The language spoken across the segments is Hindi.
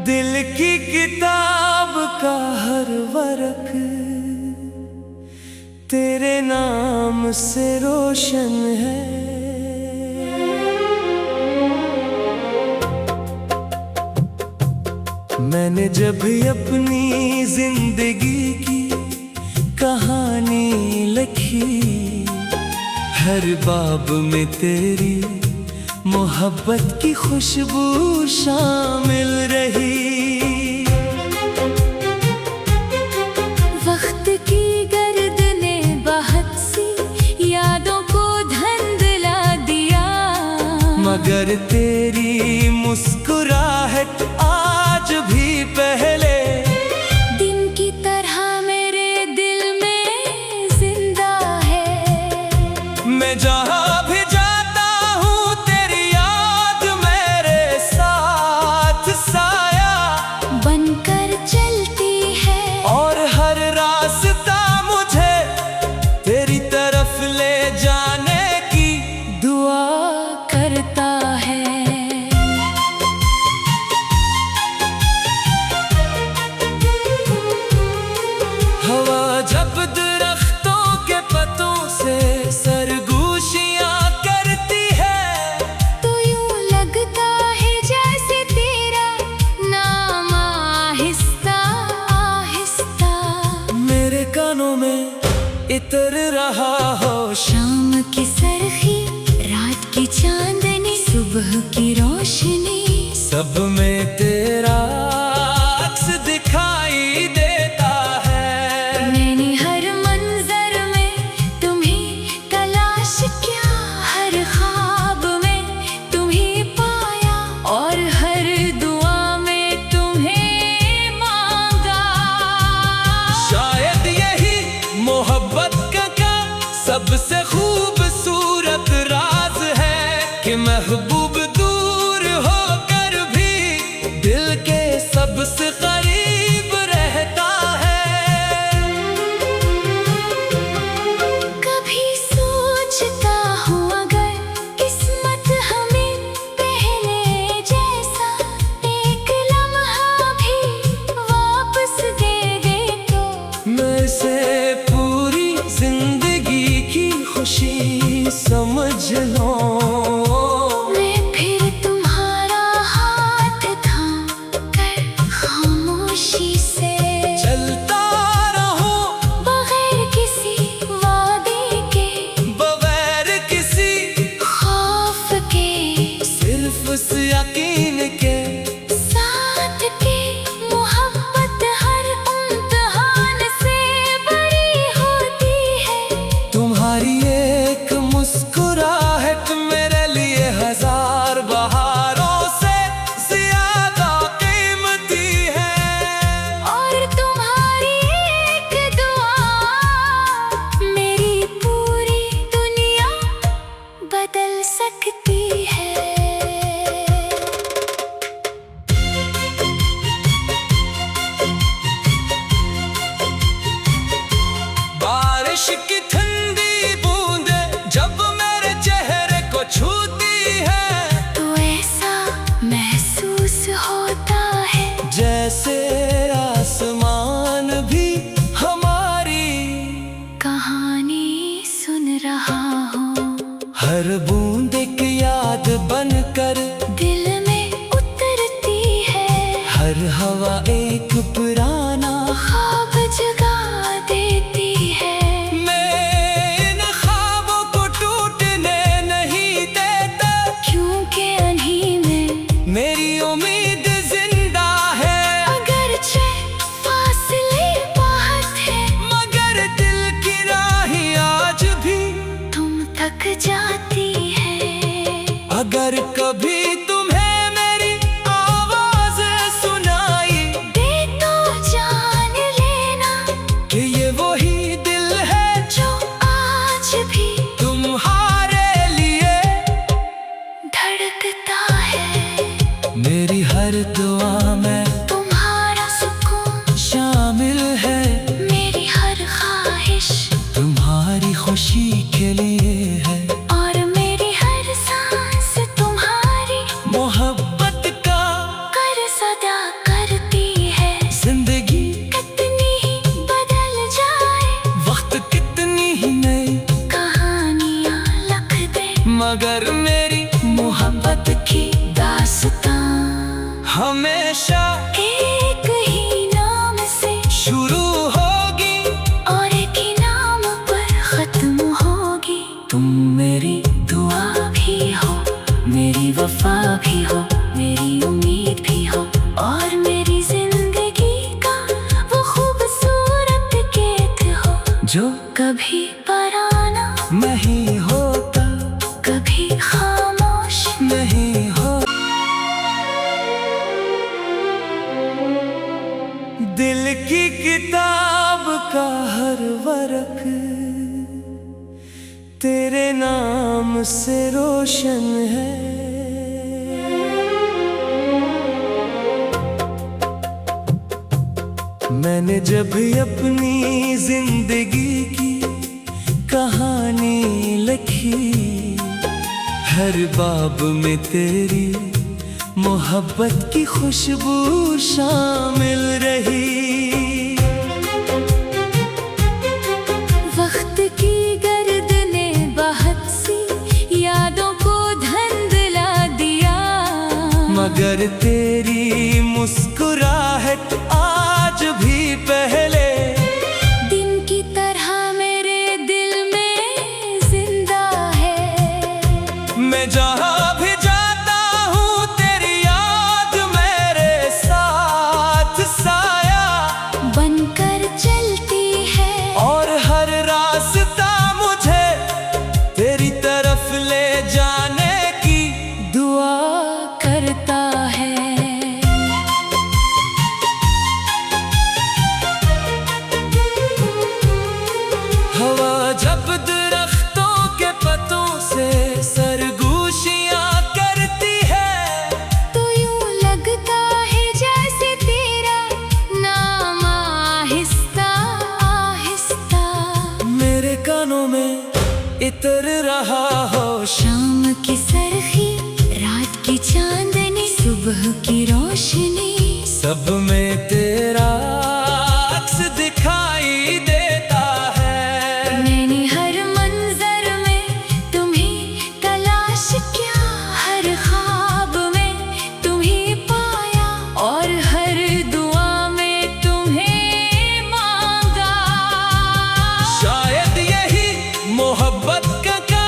दिल की किताब का हर वर्क तेरे नाम से रोशन है। मैंने जब भी अपनी जिंदगी की कहानी लिखी, हर बाब में तेरी मोहब्बत की खुशबू शामिल रही। वक्त की गर्दने बहुत सी यादों को धुंधला दिया, मगर तेरी मुस्कुराहट आज भी पहले दिन की तरह मेरे दिल में जिंदा है। मैं जहाँ भी जाता हूँ तेरी याद मेरे साथ साया बनकर चलती है, और हर रास्ता मुझे तेरी तरफ ले जाने की दुआ करता है। हवा जब दरख्तों के पत्तों से सरगोशियां करती है, तो यूं लगता है जैसे तेरा नाम आहिस्ता आहिस्ता मेरे कानों में इतर रहा हो। शाम की सरखी, रात की चांदनी, सुबह की रोशनी, सब में तेरा अक्स दिखाई देता है। मैंने हर मंजर में तुम्हें तलाश किया, हर ख्वाब में तुम्हें पाया, और हर दुआ में तुम्हें मांगा। शायद यही मोहब्बत का सबसे खूबसूरत राज है कि महबूब दूर होकर भी दिल के सबसे करीब रहता है। कभी सोचता हूँ अगर किस्मत हमें पहले जैसा एक लम्हा भी वापस दे दे तो मैं इसे पूरी जिंदगी की खुशी समझ लूं। मैं फिर तुम्हारा हाथ थाम कर खामोशी से चलता रहूं बगैर किसी वादे के, बगैर किसी खौफ के, सिर्फ उस यकीन के साथ के। मोहब्बत हर इम्तिहान से बड़ी होती है। तुम्हारी एक मुस्कुराहट मेरे लिए हजार बहारों से ज्यादा कीमती है, और तुम्हारी एक दुआ मेरी पूरी दुनिया बदल सकती है। बारिश की ठंडी बूंदें जब मेरे चेहरे को छूती है, तो ऐसा महसूस होता है जैसे आसमान भी हमारी कहानी सुन रहा हूँ। हर बूंद एक याद बनकर दिल में उतरती है, हर हवा एक पुराना ख्वाब जगा देती है। मैं इन ख्वाबों को टूटने नहीं देता, क्योंकि अभी में मेरी उम्मीद जिंदा है। अगरचे फासले बहुत है, मगर दिल की राहें आज भी तुम थक जाती है। अगर कभी तुम्हें मेरी आवाज सुनाई दे तो जान लेना कि ये वही दिल है जो आज भी तुम्हारे लिए धड़कता है। मेरी हर दुआ में तुम्हारा सुकून शामिल है, मेरी हर ख्वाहिश तुम्हारी खुशी के लिए है। और मेरी हर सांस तुम्हारी मोहब्बत का कर सदा कर कर मेरी मोहब्बत की दास्तां हमेशा एक ही नाम से शुरू होगी और एक ही नाम पर खत्म होगी। तुम मेरी दुआ भी हो, मेरी वफा भी हो, मेरी उम्मीद भी हो और मेरी जिंदगी का वो खूबसूरत गीत हो जो कभी पराना नहीं होता, कभी खामोश नहीं हो। दिल की किताब का हर वर्क तेरे नाम से रोशन है। मैंने जब अपनी जिंदगी की कहानी लिखी, हर बाब में तेरी मोहब्बत की खुशबू शामिल रही। वक्त की गर्दने बहुत सी यादों को धुंधला दिया, मगर तेरी मुस्कुराहट आज भी पहले दिन की तरह मेरे दिल में जिंदा है। मैं जहाँ भी जाता हूँ तेरी याद मेरे साथ साया बनकर चलती है और हर रास्ता मुझे तेरी तरफ ले जाने की दुआ करता है। हवा जब दरख्तों के पत्तों से सरगोशियां करती है, तो यूं लगता है जैसे तेरा नाम आहिस्ता आहिस्ता मेरे कानों में इतर रहा हो। शाम की सरखी, रात की चांदनी, सुबह की रोशनी, सब में तेरा अक्स दिखाई देता है। मैंने हर मंजर में तुम्हें तलाश किया, हर ख्वाब में तुम्हें पाया और हर दुआ में तुम्हें मांगा। शायद यही मोहब्बत का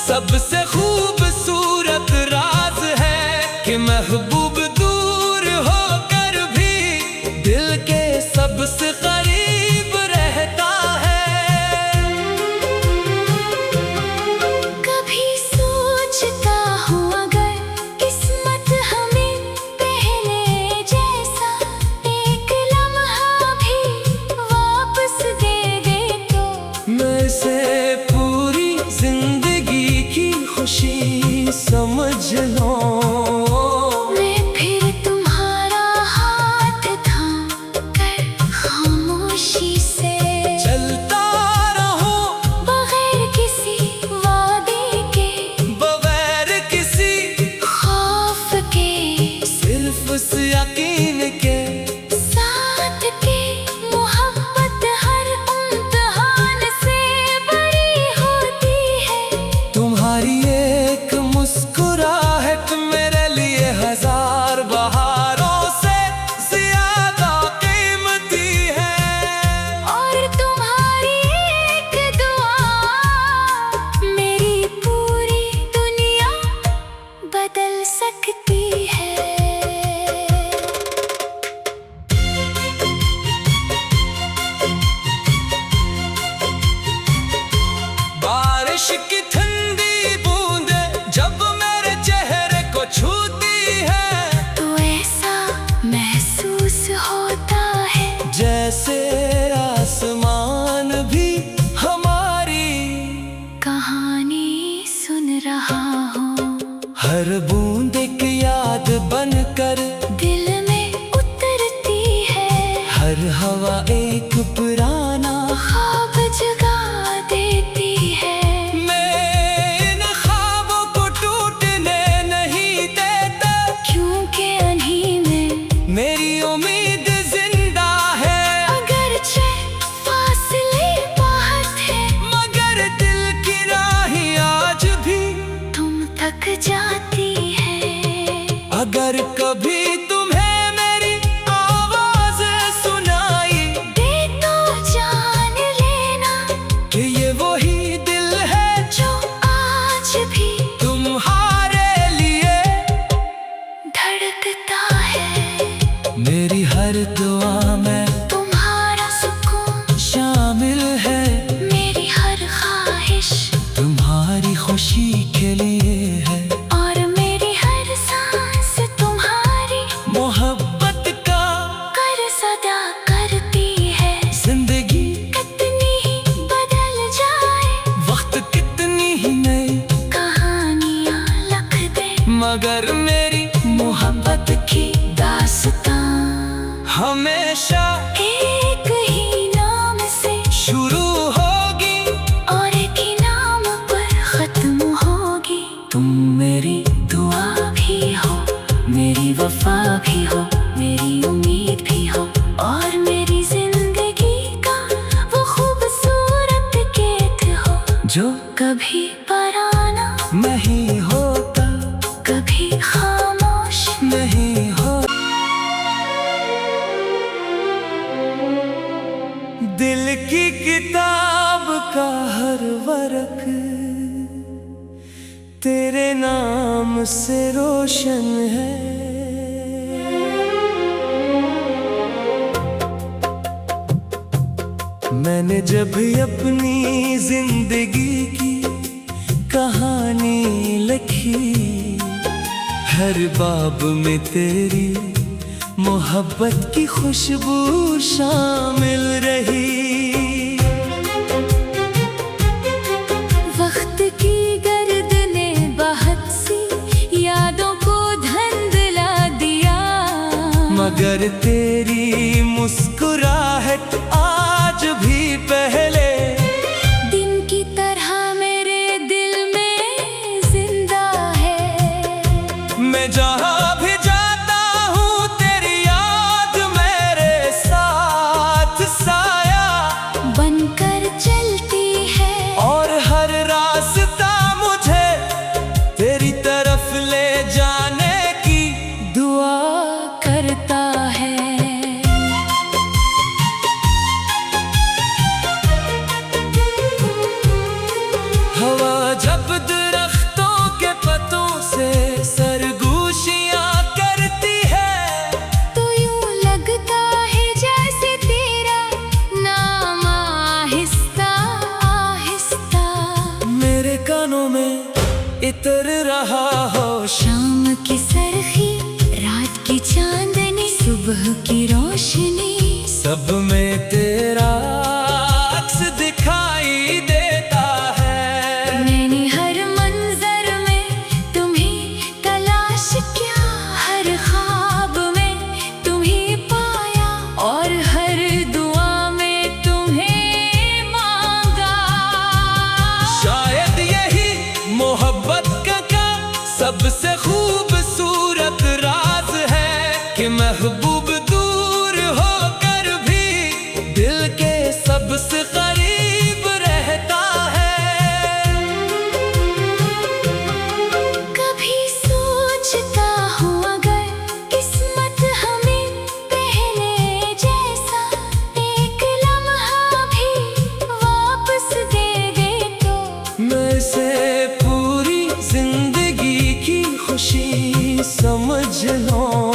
सबसे खूबसूरत राज है कि महबूब दूर होकर भी दिल के सबसे करीब रहता है। कभी सोचता हूँ अगर किस्मत हमें पहले जैसा एक लम्हा भी वापस दे दे तो मैं इसे पूरी जिंदगी की खुशी समझ लूं। मैं फिर तुम्हारा हाथ थाम कर खामोशी से चलता रहूं बगैर किसी वादे के, बगैर किसी खौफ के, सिर्फ उस यकीन के साथ के। मोहब्बत हर इम्तिहान से बड़ी होती है। तुम्हारी एक मुस्कुराहट मेरे लिए हजार बहारों से ज्यादा कीमती है और तुम्हारी एक दुआ मेरी पूरी दुनिया बदल सकती है। बारिश की ठंडी बूंदे जब मेरे चेहरे को छूती है, तो ऐसा महसूस होता है जैसे आसमान भी हमारी कहानी सुन रहा हूँ। हर बूंद एक याद बनकर दिल में उतरती है, हर हवा एक पुराना ख्वाब जगा देती है। मैं इन ख्वाबों को टूटने नहीं देता, क्योंकि अनही में मेरी उम्मीद जिंदा है। अगरचे फासले बहुत है, मगर दिल की राहें आज भी तुम थक जाती है। अगर कभी तुम्हें मेरी आवाज सुनाई दे तो जान लेना कि ये वही दिल है जो आज भी तुम्हारे लिए धड़कता है। मेरी हर दुआ में तुम्हारा सुकून शामिल है, मेरी हर ख्वाहिश तुम्हारी खुशी के लिए है। और मेरी हर सांस तुम्हारी मोहब्बत का कर्ज अदा करती है। जिंदगी कितनी ही बदल जाए, वक्त कितनी ही नई कहानियां लिख दे, मगर मेरी मोहब्बत की दास्तां हमेशा एक ही नाम से शुरू होगी और एक ही नाम पर खत्म होगी। तुम मेरी दुआ भी हो, मेरी वफा भी हो, मेरी उम्मीद भी हो, और मेरी जिंदगी का वो खूबसूरत गीत हो जो कभी पराना नहीं होता, कभी खामोश। नहीं हो। दिल की किताब का हर वर्क तेरे नाम से रोशन है। मैंने जब अपनी जिंदगी की कहानी लिखी, हर बाब में तेरी मोहब्बत की खुशबू शामिल रही। वक्त की गर्दने बहुत सी यादों को धुंधला दिया, मगर तेरी मुस्कुराहट आज भी पहले दिन की तरह मेरे दिल में जिंदा है। मैं जहाँ भी जाता हूँ तेरी याद मेरे साथ साया बनकर चलती है, और हर रास्ता मुझे तेरी तरफ ले जाने की दुआ करता है। हवा जब दरख्तों के पत्तों से सरगोशियां करती है, तो यूं लगता है जैसे तेरा नाम आहिस्ता आहिस्ता मेरे कानों में इतर रहा हो। शाम की सरखी, रात की चांदनी, सुबह की रोशनी, सब में तेरा अक्स दिखाई देता है। मैंने हर मंजर में तुम्हें तलाश किया, हर ख्वाब में तुम्हें पाया, और हर दुआ में तुम्हें मांगा। शायद यही मोहब्बत का सबसे खूबसूरत राज है कि महबूब दूर होकर भी दिल के सबसे करीब रहता है। कभी सोचता हूँ अगर किस्मत हमें पहले जैसा एक लम्हा भी वापस दे दे तो मैं इसे पूरी जिंदगी की खुशी समझ लूं।